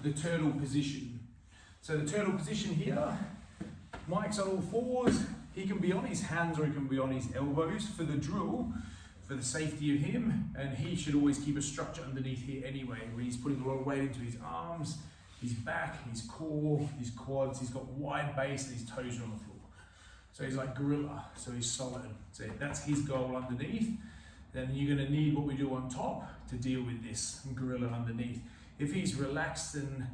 the turtle position. So the turtle position here, Mike's on all fours. He can be on his hands or he can be on his elbows for the drill, for the safety of him, and he should always keep a structure underneath here anyway, where he's putting a lot of weight into his arms, his back, his core, his quads. He's got wide base and his toes are on the floor. So he's like gorilla, so he's solid. So that's his goal underneath. Then you're going to need what we do on top to deal with this gorilla underneath. If he's relaxed and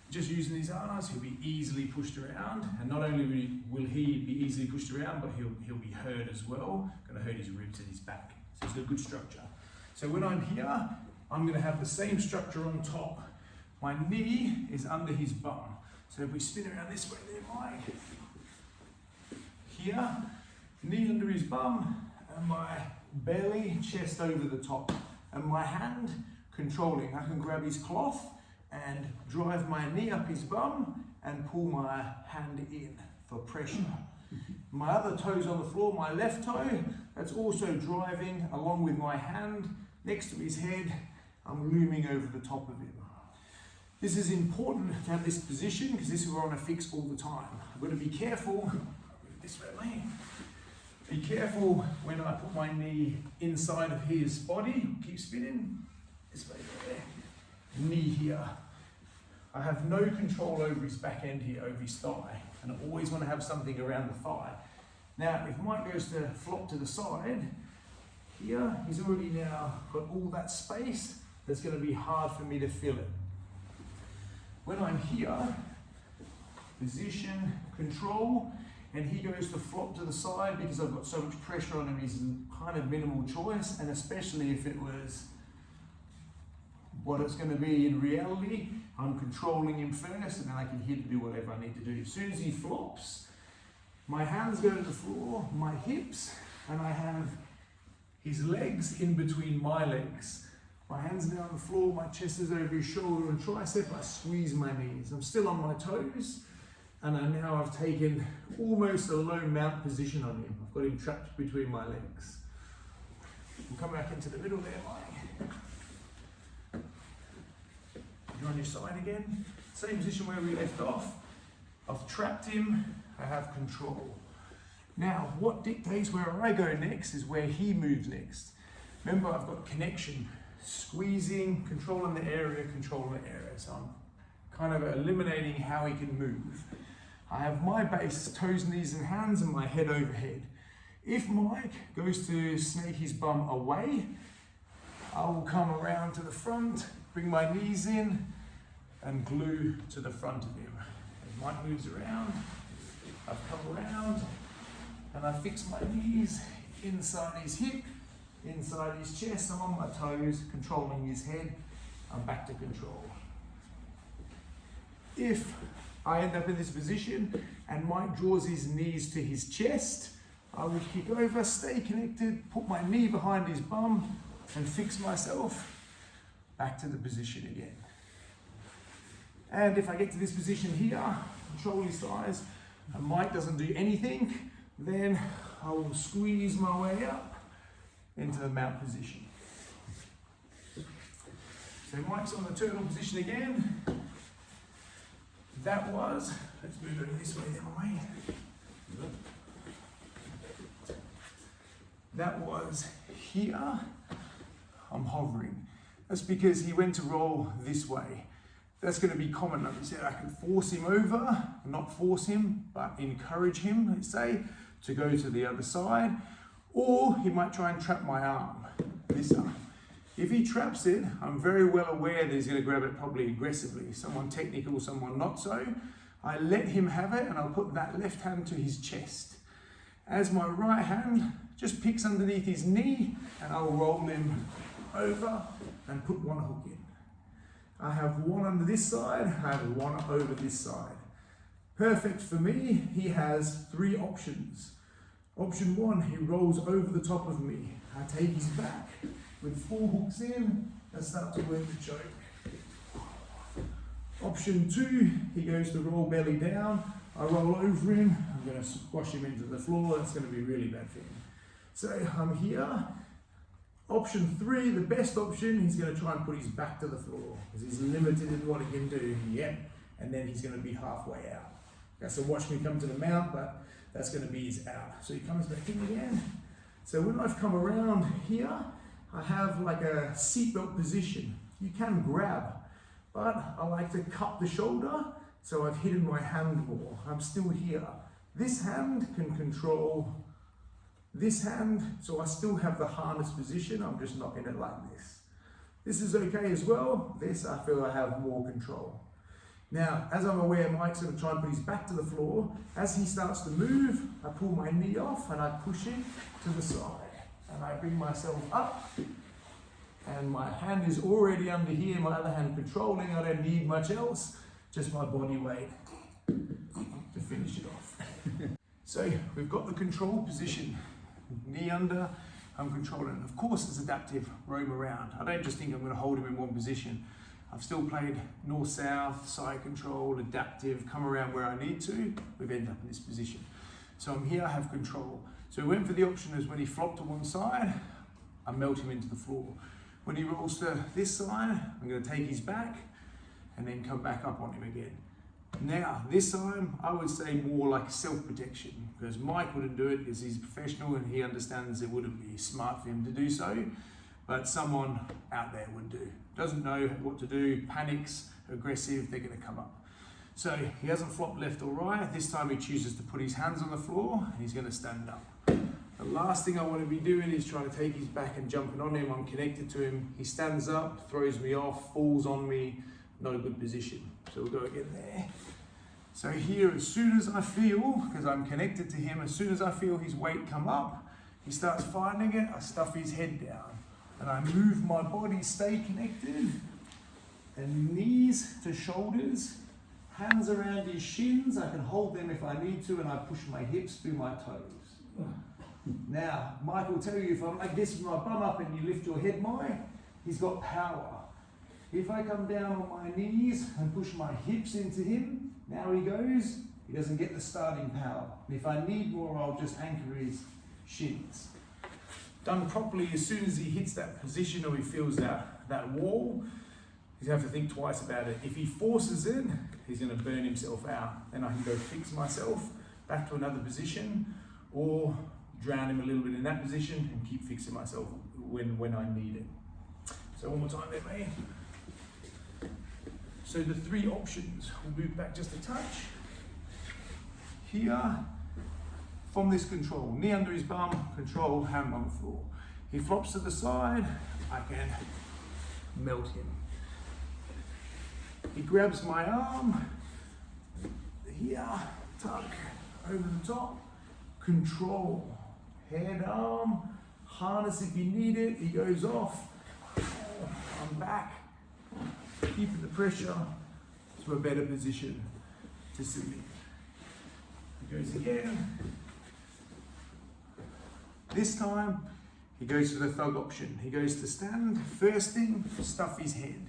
just using his arms, he'll be easily pushed around, and not only will he be easily pushed around, but he'll be hurt as well. Going to hurt his ribs and his back. So he's got good structure. So when I'm here, I'm going to have the same structure on top. My knee is under his bum. So if we spin around this way there, Mike. Here, knee under his bum, and my belly, chest over the top, and my hand controlling. I can grab his cloth and drive my knee up his bum and pull my hand in for pressure. My other toe's on the floor, my left toe, that's also driving along with my hand next to his head. I'm looming over the top of him. This is important to have this position because this is where I want to fix all the time. I've got to be careful, this way, be careful when I put my knee inside of his body, keep spinning, this way there, knee here. I have no control over his back end here, over his thigh, and I always want to have something around the thigh. Now, if Mike goes to flop to the side, here, he's already now got all that space that's going to be hard for me to fill it. When I'm here, position, control, and he goes to flop to the side because I've got so much pressure on him, he's kind of minimal choice, and especially if it was what it's going to be in reality, I'm controlling him first, and then I can hit to do whatever I need to do. As soon as he flops, my hands go to the floor, my hips, and I have his legs in between my legs. My hands are now on the floor, my chest is over his shoulder and tricep, I squeeze my knees. I'm still on my toes, and I've taken almost a low mount position on him. I've got him trapped between my legs. We'll come back into the middle there, Mike. You're on your side again. Same position where we left off. I've trapped him, I have control. Now, what dictates where I go next is where he moves next. Remember, I've got connection, squeezing, controlling the area. So I'm kind of eliminating how he can move. I have my base, toes, knees, and hands, and my head overhead. If Mike goes to snake his bum away, I will come around to the front, bring my knees in, and glue to the front of him. As Mike moves around, I've come around, and I fix my knees inside his hip, inside his chest. I'm on my toes, controlling his head. I'm back to control. If I end up in this position and Mike draws his knees to his chest, I will kick over, stay connected, put my knee behind his bum, and fix myself back to the position again. And if I get to this position here, control his thighs, and Mike doesn't do anything, then I will squeeze my way up into the mount position. So Mike's on the turtle position again. That was, let's move over this way then, Mike. That was here. I'm hovering. That's because he went to roll this way. That's going to be common. Like I said, I can force him over, not force him, but encourage him, let's say, to go to the other side. Or he might try and trap my arm, this arm. If he traps it, I'm very well aware that he's going to grab it probably aggressively. Someone technical, someone not so. I let him have it, and I'll put that left hand to his chest. As my right hand just picks underneath his knee, and I'll roll him over and put one hook in. I have one under this side, I have one over this side. Perfect for me. He has three options. Option one, he rolls over the top of me. I take his back with four hooks in and start to work the choke. Option two, he goes to roll belly down. I roll over him. I'm going to squash him into the floor. That's going to be really bad for him. So I'm here. Option 3, the best option, he's going to try and put his back to the floor because he's limited in what he can do. Yep, and then he's going to be halfway out. Okay, so watch me come to the mount, but that's going to be his out. So he comes back in again. So when I've come around here, I have like a seatbelt position. You can grab, but I like to cup the shoulder, so I've hidden my hand more. I'm still here. This hand can control this hand, so I still have the harness position, I'm just not in it like this. This is okay as well. This, I feel I have more control. Now, as I'm aware, Mike's going to try and put his back to the floor. As he starts to move, I pull my knee off and I push him to the side. And I bring myself up, and my hand is already under here, my other hand controlling. I don't need much else, just my body weight to finish it off. So we've got the control position. Knee under, I'm controlling. Of course it's adaptive, roam around. I don't just think I'm going to hold him in one position. I've still played north-south, side control, adaptive, come around where I need to. We've ended up in this position. So I'm here, I have control. So we went for the option is when he flopped to one side, I melt him into the floor. When he rolls to this side, I'm going to take his back and then come back up on him again. Now, this time, I would say more like self-protection, because Mike wouldn't do it because he's a professional and he understands it wouldn't be smart for him to do so, but someone out there would do. Doesn't know what to do, panics, aggressive, they're going to come up. So he hasn't flopped left or right. This time he chooses to put his hands on the floor and he's going to stand up. The last thing I want to be doing is trying to take his back and jumping on him. I'm connected to him. He stands up, throws me off, falls on me. Not a good position. So we'll go again there. So here, as soon as I feel, because I'm connected to him, as soon as I feel his weight come up, he starts finding it, I stuff his head down. And I move my body, stay connected, and knees to shoulders, hands around his shins. I can hold them if I need to, and I push my hips through my toes. Now, Mike will tell you, if I'm like this with my bum up and you lift your head, Mike, he's got power. If I come down on my knees and push my hips into him, now he goes, he doesn't get the starting power. And if I need more, I'll just anchor his shins. Done properly, as soon as he hits that position or he feels that wall, he's going to have to think twice about it. If he forces it, he's going to burn himself out. Then I can go fix myself back to another position, or drown him a little bit in that position and keep fixing myself when I need it. So one more time there, mate. So the three options, we'll move back just a touch. Here, from this control, knee under his bum, control, hand on the floor. He flops to the side, I can melt him. He grabs my arm, here, tuck, over the top, control, head, arm, harness if you need it, he goes off, I'm back, keeping the pressure to a better position to suit him. He goes again. This time, he goes for the thug option. He goes to stand. First thing, stuff his head.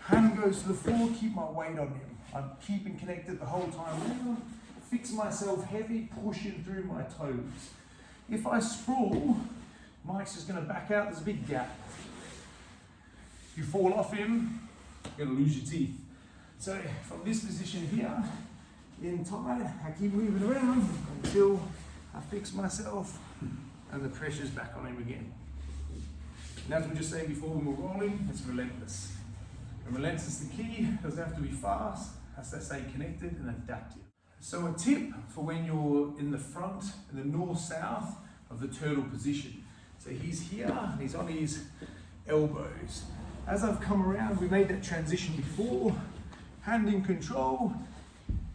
Hand goes to the floor, keep my weight on him. I'm keeping connected the whole time around. Fix myself heavy, pushing through my toes. If I sprawl, Mike's just going to back out. There's a big gap. You fall off him, you're going to lose your teeth. So from this position here, in tight, I keep moving around until I fix myself and the pressure's back on him again. And as we just saying before, when we're rolling, it's relentless. And relentless is the key. It doesn't have to be fast, it has to stay connected and adaptive. So a tip for when you're in the front, in the north-south of the turtle position. So he's here, and he's on his elbows. As I've come around, we made that transition before, hand in control.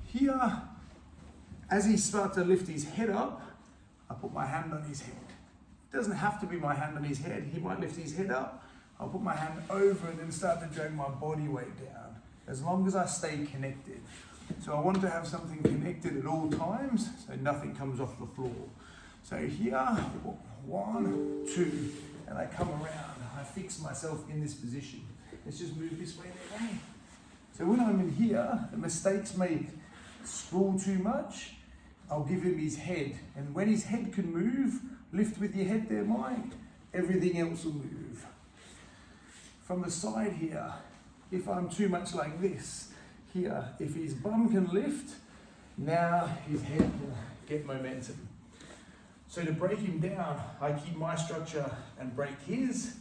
Here, as he starts to lift his head up, I put my hand on his head. It doesn't have to be my hand on his head. He might lift his head up. I'll put my hand over and then start to drag my body weight down, as long as I stay connected. So I want to have something connected at all times, so nothing comes off the floor. So here, 1, 2, and I come around. I fix myself in this position. Let's just move this way, that way. So when I'm in here, the mistakes made, sprawl too much, I'll give him his head. And when his head can move, lift with your head there, Mike. everything else will move. From the side here, if I'm too much like this, here, if his bum can lift, now his head can get momentum. So to break him down, I keep my structure and break his.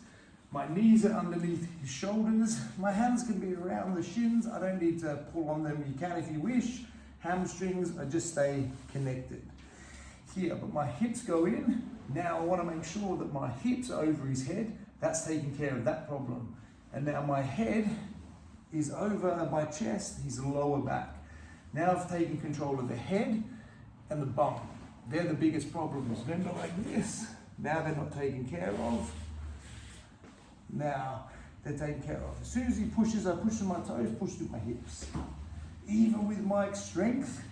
My knees are underneath his shoulders. My hands can be around the shins. I don't need to pull on them. You can if you wish. Hamstrings, I just stay connected. Here, but my hips go in. Now I want to make sure that my hips are over his head. That's taking care of that problem. And now my head is over my chest, his lower back. Now I've taken control of the head and the bum. They're the biggest problems. Remember, like this. Now they're not taken care of. Now they're taken care of. As soon as he pushes, I push through my toes, push through my hips. Even with my strength,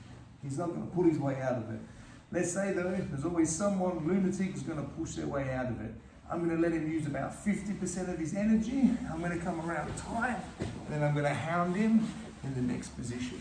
he's not going to pull his way out of it. Let's say though, there's always someone lunatic who's going to push their way out of it. I'm going to let him use about 50% of his energy. I'm going to come around tight, and then I'm going to hound him in the next position.